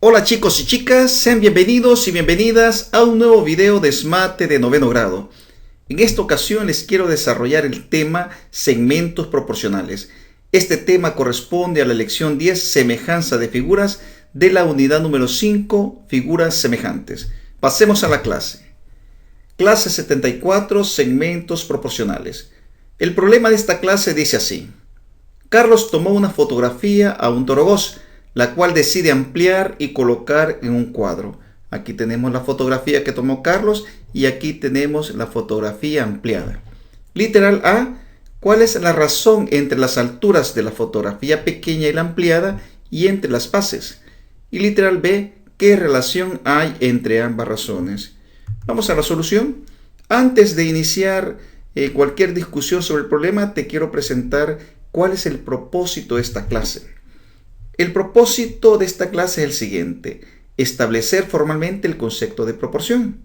Hola chicos y chicas, sean bienvenidos y bienvenidas a un nuevo video de SMATE de noveno grado. En esta ocasión les quiero desarrollar el tema segmentos proporcionales. Este tema corresponde a la lección 10, semejanza de figuras, de la unidad número 5, figuras semejantes. Pasemos a la clase. Clase 74, segmentos proporcionales. El problema de esta clase dice así. Carlos tomó una fotografía a un torogoz, la cual decide ampliar y colocar en un cuadro. Aquí tenemos la fotografía que tomó Carlos y aquí tenemos la fotografía ampliada. Literal A, ¿cuál es la razón entre las alturas de la fotografía pequeña y la ampliada y entre las bases? Y literal B, ¿qué relación hay entre ambas razones? Vamos a la solución. Antes de iniciar cualquier discusión sobre el problema, te quiero presentar cuál es el propósito de esta clase. El propósito de esta clase es el siguiente: establecer formalmente el concepto de proporción.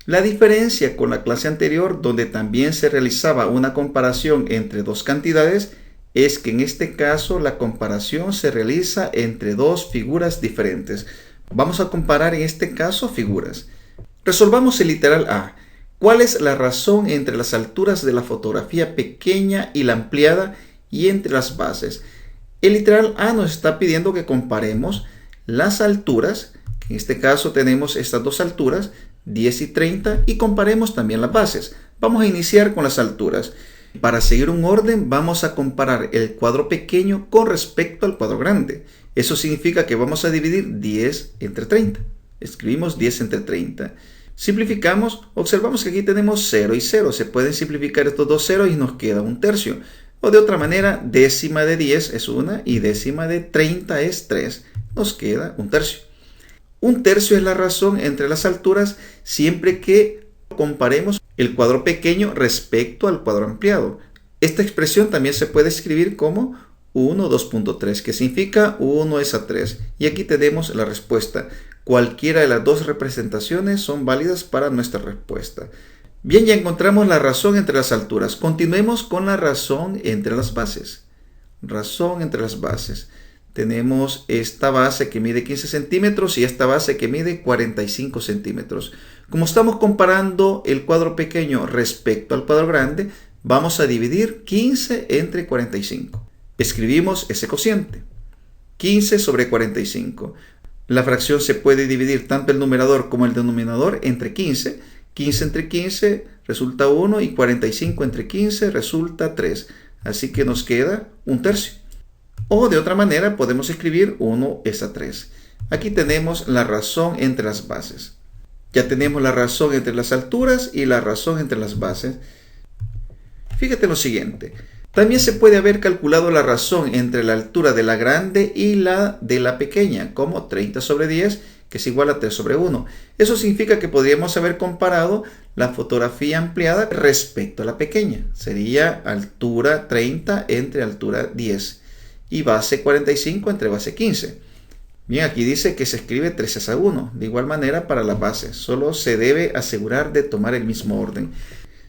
La diferencia con la clase anterior, donde también se realizaba una comparación entre dos cantidades, es que en este caso la comparación se realiza entre dos figuras diferentes. Vamos a comparar en este caso figuras. Resolvamos el literal A. ¿Cuál es la razón entre las alturas de la fotografía pequeña y la ampliada y entre las bases? El literal A nos está pidiendo que comparemos las alturas, que en este caso tenemos estas dos alturas, 10 y 30, y comparemos también las bases. Vamos a iniciar con las alturas. Para seguir un orden, vamos a comparar el cuadro pequeño con respecto al cuadro grande. Eso significa que vamos a dividir 10 entre 30. Escribimos 10 entre 30. Simplificamos, observamos que aquí tenemos 0 y 0. Se pueden simplificar estos dos ceros y nos queda un tercio. O de otra manera, décima de 10 es 1 y décima de 30 es 3. Nos queda un tercio. Un tercio es la razón entre las alturas siempre que comparemos el cuadro pequeño respecto al cuadro ampliado. Esta expresión también se puede escribir como 1, 2.3, que significa 1 es a 3. Y aquí tenemos la respuesta. Cualquiera de las dos representaciones son válidas para nuestra respuesta. Bien, ya encontramos la razón entre las alturas. Continuemos con la razón entre las bases. Razón entre las bases. Tenemos esta base que mide 15 centímetros y esta base que mide 45 centímetros. Como estamos comparando el cuadro pequeño respecto al cuadro grande, vamos a dividir 15 entre 45. Escribimos ese cociente. 15 sobre 45. La fracción se puede dividir tanto el numerador como el denominador entre 15. 15 entre 15 resulta 1 y 45 entre 15 resulta 3. Así que nos queda un tercio. O de otra manera podemos escribir 1 es a 3. Aquí tenemos la razón entre las bases. Ya tenemos la razón entre las alturas y la razón entre las bases. Fíjate lo siguiente. También se puede haber calculado la razón entre la altura de la grande y la de la pequeña, como 30 sobre 10, que es igual a 3 sobre 1. Eso significa que podríamos haber comparado la fotografía ampliada respecto a la pequeña. Sería altura 30 entre altura 10 y base 45 entre base 15. Bien, aquí dice que se escribe 3 a 1. De igual manera para las bases. Solo se debe asegurar de tomar el mismo orden.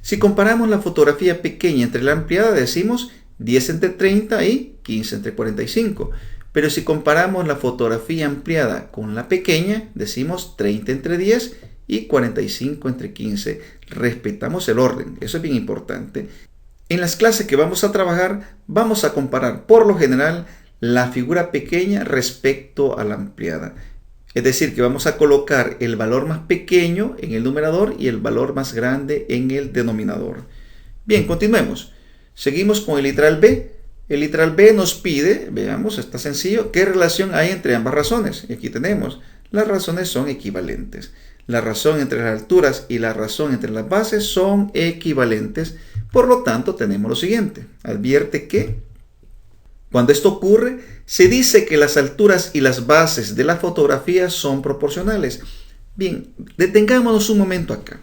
Si comparamos la fotografía pequeña entre la ampliada, decimos 10 entre 30 y 15 entre 45. Pero si comparamos la fotografía ampliada con la pequeña, decimos 30 entre 10 y 45 entre 15. Respetamos el orden, eso es bien importante. En las clases que vamos a trabajar, vamos a comparar por lo general la figura pequeña respecto a la ampliada. Es decir, que vamos a colocar el valor más pequeño en el numerador y el valor más grande en el denominador. Bien, continuemos. Seguimos con el literal B. El literal B nos pide, veamos, está sencillo, ¿qué relación hay entre ambas razones? Y aquí tenemos, las razones son equivalentes. La razón entre las alturas y la razón entre las bases son equivalentes. Por lo tanto, tenemos lo siguiente. Advierte que cuando esto ocurre, se dice que las alturas y las bases de la fotografía son proporcionales. Bien, detengámonos un momento acá.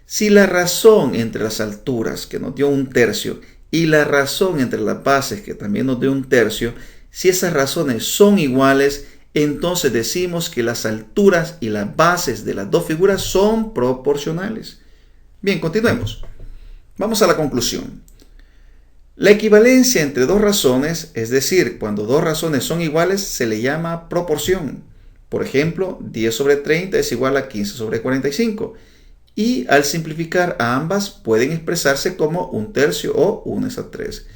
Si la razón entre las alturas, que nos dio un tercio, y la razón entre las bases, que también nos dio un tercio, si esas razones son iguales, entonces decimos que las alturas y las bases de las dos figuras son proporcionales. Bien, continuemos. Vamos a la conclusión. La equivalencia entre dos razones, es decir, cuando dos razones son iguales, se le llama proporción. Por ejemplo, 10 sobre 30 es igual a 15 sobre 45. Y al simplificar a ambas pueden expresarse como 1/3 o 1/3.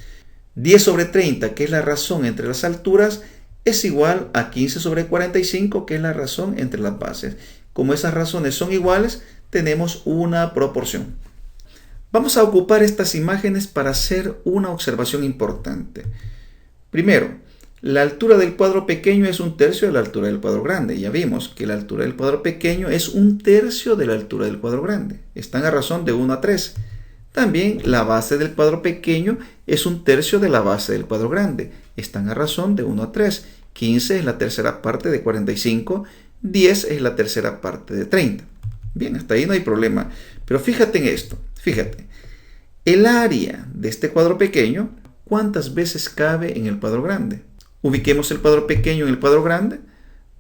10 sobre 30, que es la razón entre las alturas, es igual a 15 sobre 45, que es la razón entre las bases. Como esas razones son iguales, tenemos una proporción. Vamos a ocupar estas imágenes para hacer una observación importante. Primero, la altura del cuadro pequeño es 1/3 de la altura del cuadro grande. Ya vimos que la altura del cuadro pequeño es 1/3 de la altura del cuadro grande. Están a razón de 1 a 3. También la base del cuadro pequeño es 1/3 de la base del cuadro grande. Están a razón de 1 a 3. 15 es la tercera parte de 45. 10 es la tercera parte de 30. Bien, hasta ahí no hay problema. Pero fíjate en esto. Fíjate. El área de este cuadro pequeño, ¿cuántas veces cabe en el cuadro grande? Ubiquemos el cuadro pequeño en el cuadro grande.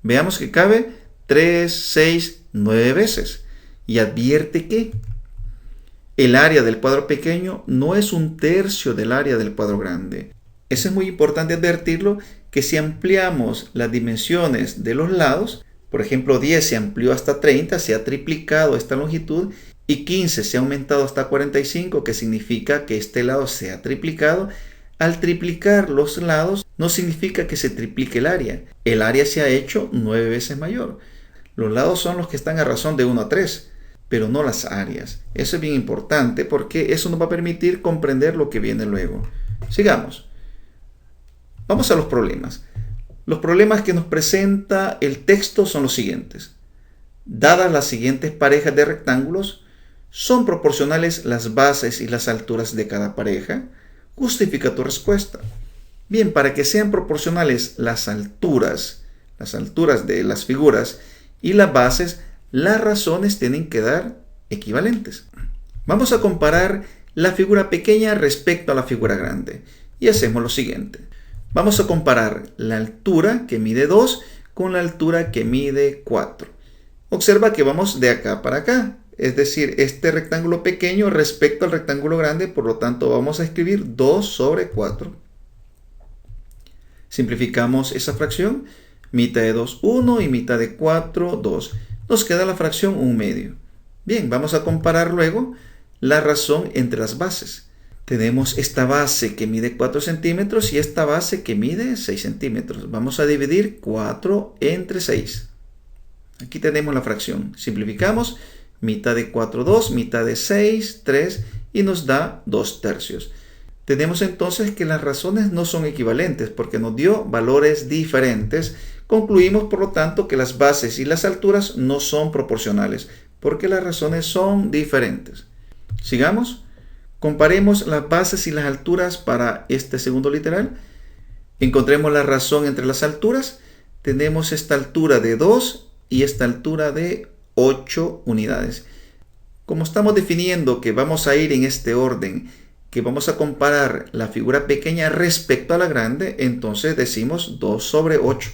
Veamos que cabe 3, 6, 9 veces. Y advierte que el área del cuadro pequeño no es 1/3 del área del cuadro grande. Eso es muy importante advertirlo, que si ampliamos las dimensiones de los lados, por ejemplo 10 se amplió hasta 30, se ha triplicado esta longitud, y 15 se ha aumentado hasta 45, que significa que este lado se ha triplicado. Al triplicar los lados no significa que se triplique el área. El área se ha hecho 9 veces mayor. Los lados son los que están a razón de 1 a 3, pero no las áreas. Eso es bien importante porque eso nos va a permitir comprender lo que viene luego. Sigamos. Vamos a los problemas. Los problemas que nos presenta el texto son los siguientes. Dadas las siguientes parejas de rectángulos, ¿son proporcionales las bases y las alturas de cada pareja? Justifica tu respuesta. Bien, para que sean proporcionales las alturas de las figuras y las bases, las razones tienen que dar equivalentes. Vamos a comparar la figura pequeña respecto a la figura grande. Y hacemos lo siguiente. Vamos a comparar la altura que mide 2 con la altura que mide 4. Observa que vamos de acá para acá. Es decir, este rectángulo pequeño respecto al rectángulo grande, por lo tanto vamos a escribir 2 sobre 4. Simplificamos esa fracción. Mitad de 2, 1 y mitad de 4, 2. Nos queda la fracción 1/2. Bien, vamos a comparar luego la razón entre las bases. Tenemos esta base que mide 4 centímetros y esta base que mide 6 centímetros. Vamos a dividir 4 entre 6. Aquí tenemos la fracción. Simplificamos. Mitad de 4, 2, mitad de 6, 3 y nos da 2/3. Tenemos entonces que las razones no son equivalentes porque nos dio valores diferentes. Concluimos por lo tanto que las bases y las alturas no son proporcionales porque las razones son diferentes. Sigamos. Comparemos las bases y las alturas para este segundo literal. Encontremos la razón entre las alturas. Tenemos esta altura de 2 y esta altura de 8 unidades. Como estamos definiendo que vamos a ir en este orden, que vamos a comparar la figura pequeña respecto a la grande, entonces decimos 2 sobre 8.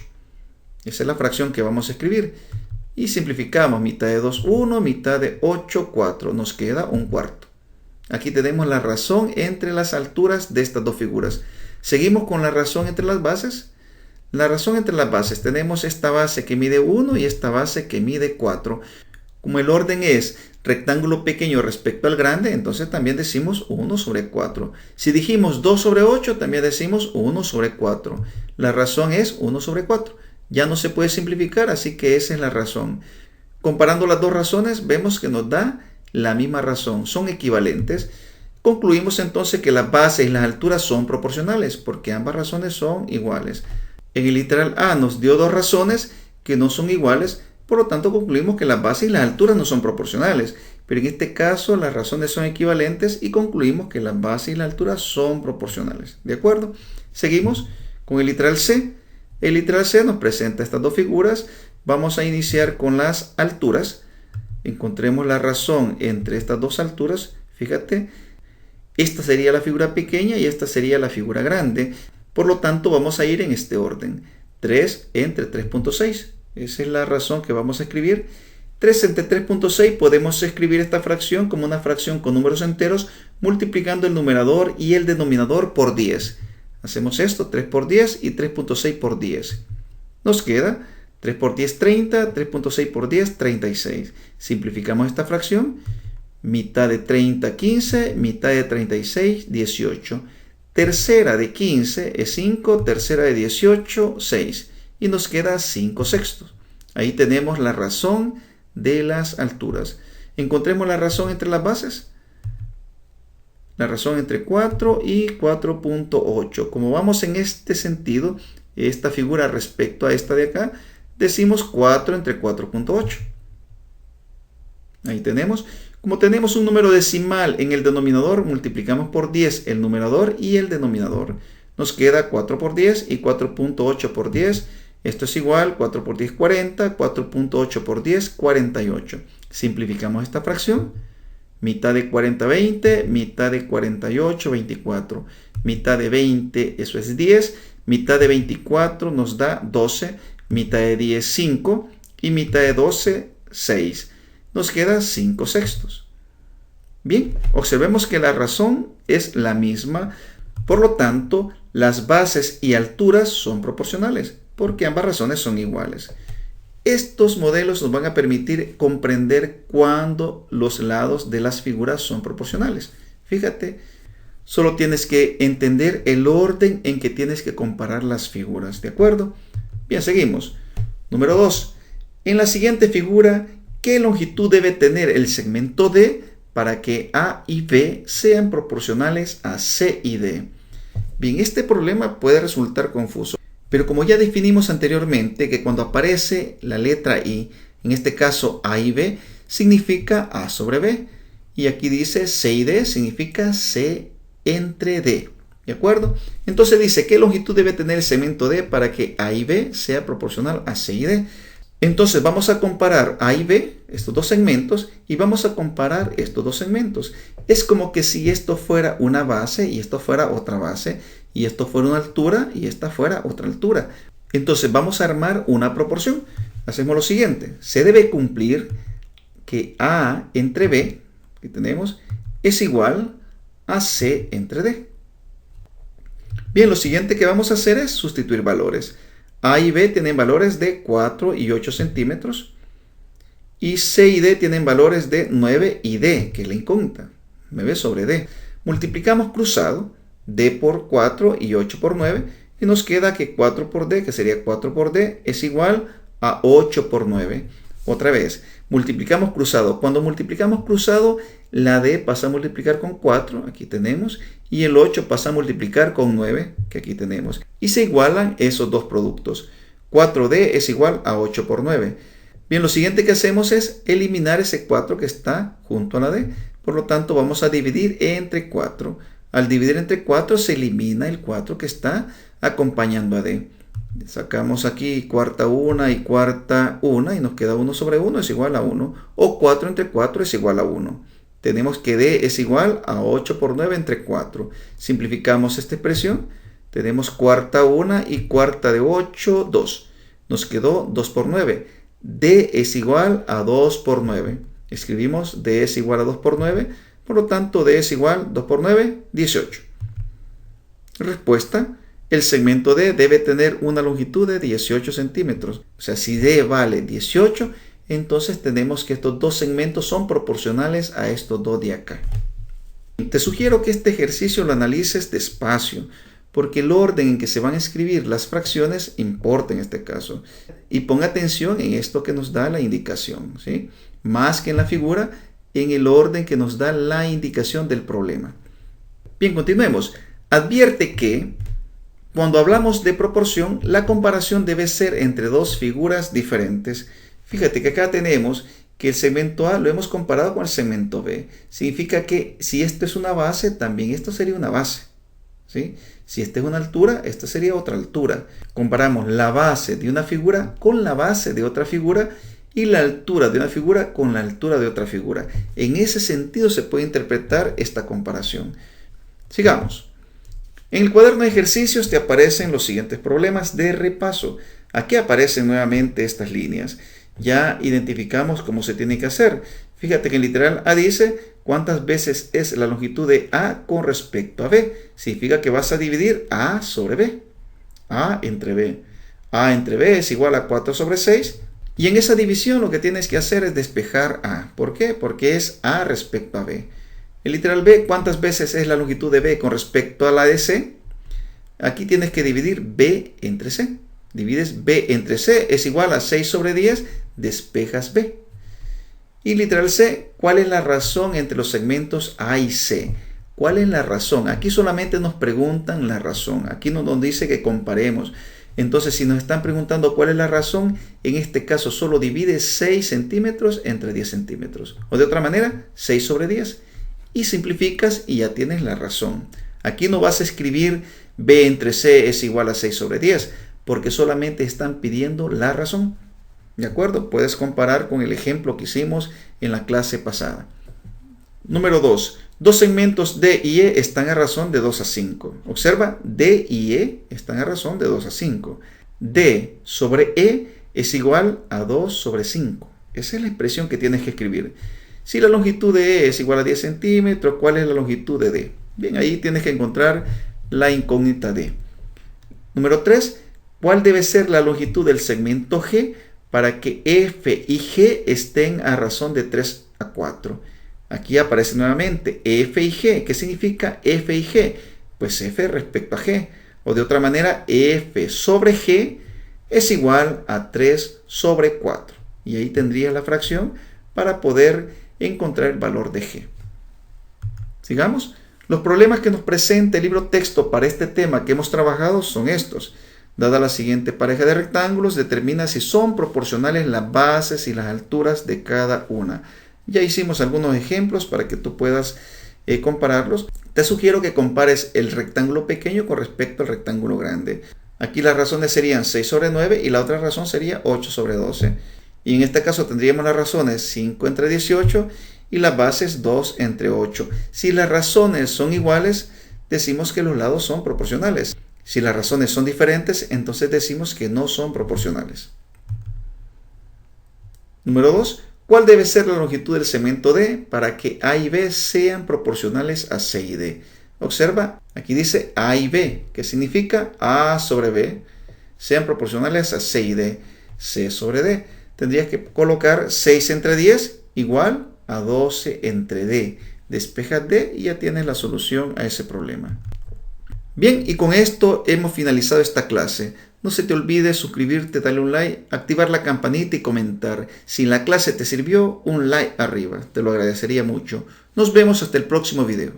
Esa es la fracción que vamos a escribir. Y simplificamos. Mitad de 2, 1, mitad de 8, 4. Nos queda 1/4. Aquí tenemos la razón entre las alturas de estas dos figuras. Seguimos con la razón entre las bases. La razón entre las bases, tenemos esta base que mide 1 y esta base que mide 4. Como el orden es rectángulo pequeño respecto al grande, entonces también decimos 1 sobre 4. Si dijimos 2 sobre 8, también decimos 1 sobre 4. La razón es 1 sobre 4. Ya no se puede simplificar, así que esa es la razón. Comparando las dos razones, vemos que nos da la misma razón. Son equivalentes. Concluimos entonces que las bases y las alturas son proporcionales, porque ambas razones son iguales. En el literal A nos dio dos razones que no son iguales, por lo tanto concluimos que las bases y las alturas no son proporcionales. Pero en este caso las razones son equivalentes y concluimos que las bases y las alturas son proporcionales. ¿De acuerdo? Seguimos con el literal C. El literal C nos presenta estas dos figuras. Vamos a iniciar con las alturas. Encontremos la razón entre estas dos alturas. Fíjate, esta sería la figura pequeña y esta sería la figura grande. Por lo tanto, vamos a ir en este orden. 3 entre 3.6. Esa es la razón que vamos a escribir. 3 entre 3.6 podemos escribir esta fracción como una fracción con números enteros multiplicando el numerador y el denominador por 10. Hacemos esto, 3 por 10 y 3.6 por 10. Nos queda 3 por 10, 30. 3.6 por 10, 36. Simplificamos esta fracción. Mitad de 30, 15. Mitad de 36, 18. Tercera de 15 es 5. Tercera de 18, 6. Y nos queda 5 sextos. Ahí tenemos la razón de las alturas. Encontremos la razón entre las bases. La razón entre 4 y 4.8. Como vamos en este sentido, esta figura respecto a esta de acá, decimos 4 entre 4.8. Ahí tenemos. Como tenemos un número decimal en el denominador, multiplicamos por 10 el numerador y el denominador. Nos queda 4 por 10 y 4.8 por 10. Esto es igual, 4 por 10, 40. 4.8 por 10, 48. Simplificamos esta fracción. Mitad de 40, 20. Mitad de 48, 24. Mitad de 20, eso es 10. Mitad de 24 nos da 12. Mitad de 10, 5. Y mitad de 12, 6. Nos queda 5 sextos. Bien, observemos que la razón es la misma. Por lo tanto, las bases y alturas son proporcionales, porque ambas razones son iguales. Estos modelos nos van a permitir comprender cuándo los lados de las figuras son proporcionales. Fíjate, solo tienes que entender el orden en que tienes que comparar las figuras, ¿de acuerdo? Bien, seguimos. Número 2. En la siguiente figura, ¿qué longitud debe tener el segmento D para que A y B sean proporcionales a C y D? Bien, este problema puede resultar confuso, pero como ya definimos anteriormente que cuando aparece la letra I, en este caso A y B, significa A sobre B. Y aquí dice C y D, significa C entre D. ¿De acuerdo? Entonces dice, ¿qué longitud debe tener el segmento D para que A y B sea proporcional a C y D? Entonces vamos a comparar A y B, estos dos segmentos, y vamos a comparar estos dos segmentos. Es como que si esto fuera una base y esto fuera otra base, y esto fuera una altura y esta fuera otra altura. Entonces vamos a armar una proporción. Hacemos lo siguiente. Se debe cumplir que A entre B, que tenemos, es igual a C entre D. Bien, lo siguiente que vamos a hacer es sustituir valores. A y B tienen valores de 4 y 8 centímetros. Y C y D tienen valores de 9 y D, que es la incógnita. 9 sobre D. Multiplicamos cruzado. D por 4 y 8 por 9. Y nos queda que 4 por D, que sería 4 por D, es igual a 8 por 9. Otra vez, multiplicamos cruzado. Cuando multiplicamos cruzado, la D pasa a multiplicar con 4, aquí tenemos, y el 8 pasa a multiplicar con 9, que aquí tenemos. Y se igualan esos dos productos. 4D es igual a 8 por 9. Bien, lo siguiente que hacemos es eliminar ese 4 que está junto a la D. Por lo tanto, vamos a dividir entre 4. Al dividir entre 4 se elimina el 4 que está acompañando a D. Sacamos aquí cuarta 1 y cuarta 1 y nos queda 1 sobre 1 es igual a 1. O 4 entre 4 es igual a 1. Tenemos que D es igual a 8 por 9 entre 4. Simplificamos esta expresión. Tenemos cuarta 1 y cuarta de 8, 2. Nos quedó 2 por 9. D es igual a 2 por 9. Escribimos D es igual a 2 por 9. Por lo tanto, D es igual a 2 por 9, 18. Respuesta. El segmento D debe tener una longitud de 18 centímetros. O sea, si D vale 18, entonces tenemos que estos dos segmentos son proporcionales a estos dos de acá. Te sugiero que este ejercicio lo analices despacio, porque el orden en que se van a escribir las fracciones importa en este caso. Y ponga atención en esto que nos da la indicación, ¿sí? Más que en la figura, en el orden que nos da la indicación del problema. Bien, continuemos. Advierte que cuando hablamos de proporción, la comparación debe ser entre dos figuras diferentes. Fíjate que acá tenemos que el segmento A lo hemos comparado con el segmento B. Significa que si esto es una base, también esto sería una base, ¿sí? Si esta es una altura, esta sería otra altura. Comparamos la base de una figura con la base de otra figura y la altura de una figura con la altura de otra figura. En ese sentido se puede interpretar esta comparación. Sigamos. En el cuaderno de ejercicios te aparecen los siguientes problemas de repaso. Aquí aparecen nuevamente estas líneas. Ya identificamos cómo se tiene que hacer. Fíjate que en literal A dice cuántas veces es la longitud de A con respecto a B. Significa que vas a dividir A sobre B. A entre B. A entre B es igual a 4 sobre 6. Y en esa división lo que tienes que hacer es despejar A. ¿Por qué? Porque es A respecto a B. El literal B, ¿cuántas veces es la longitud de B con respecto a la de C? Aquí tienes que dividir B entre C. Divides B entre C es igual a 6 sobre 10, despejas B. Y literal C, ¿cuál es la razón entre los segmentos A y C? ¿Cuál es la razón? Aquí solamente nos preguntan la razón. Aquí nos dice que comparemos. Entonces, si nos están preguntando cuál es la razón, en este caso solo divide 6 centímetros entre 10 centímetros. O de otra manera, 6 sobre 10. Y simplificas y ya tienes la razón. Aquí no vas a escribir B entre C es igual a 6 sobre 10, porque solamente están pidiendo la razón. ¿De acuerdo? Puedes comparar con el ejemplo que hicimos en la clase pasada. Número 2. Dos segmentos D y E están a razón de 2 a 5. Observa, D y E están a razón de 2 a 5. D sobre E es igual a 2 sobre 5. Esa es la expresión que tienes que escribir. Si la longitud de E es igual a 10 centímetros, ¿cuál es la longitud de D? Bien, ahí tienes que encontrar la incógnita D. Número 3. ¿Cuál debe ser la longitud del segmento G para que F y G estén a razón de 3 a 4? Aquí aparece nuevamente F y G. ¿Qué significa F y G? Pues F respecto a G. O de otra manera, F sobre G es igual a 3 sobre 4. Y ahí tendrías la fracción para poder encontrar el valor de G. Sigamos. Los problemas que nos presenta el libro texto para este tema que hemos trabajado son estos. Dada la siguiente pareja de rectángulos, determina si son proporcionales las bases y las alturas de cada una. Ya hicimos algunos ejemplos para que tú puedas compararlos. Te sugiero que compares el rectángulo pequeño con respecto al rectángulo grande. Aquí las razones serían 6 sobre 9 y la otra razón sería 8 sobre 12. Y en este caso tendríamos las razones 5 entre 18 y las bases 2 entre 8. Si las razones son iguales, decimos que los lados son proporcionales. Si las razones son diferentes, entonces decimos que no son proporcionales. Número 2. ¿Cuál debe ser la longitud del segmento D para que A y B sean proporcionales a C y D? Observa, aquí dice A y B, que significa A sobre B, sean proporcionales a C y D, C sobre D. Tendrías que colocar 6 entre 10 igual a 12 entre D. Despejas D y ya tienes la solución a ese problema. Bien, y con esto hemos finalizado esta clase. No se te olvide suscribirte, darle un like, activar la campanita y comentar. Si la clase te sirvió, un like arriba. Te lo agradecería mucho. Nos vemos hasta el próximo video.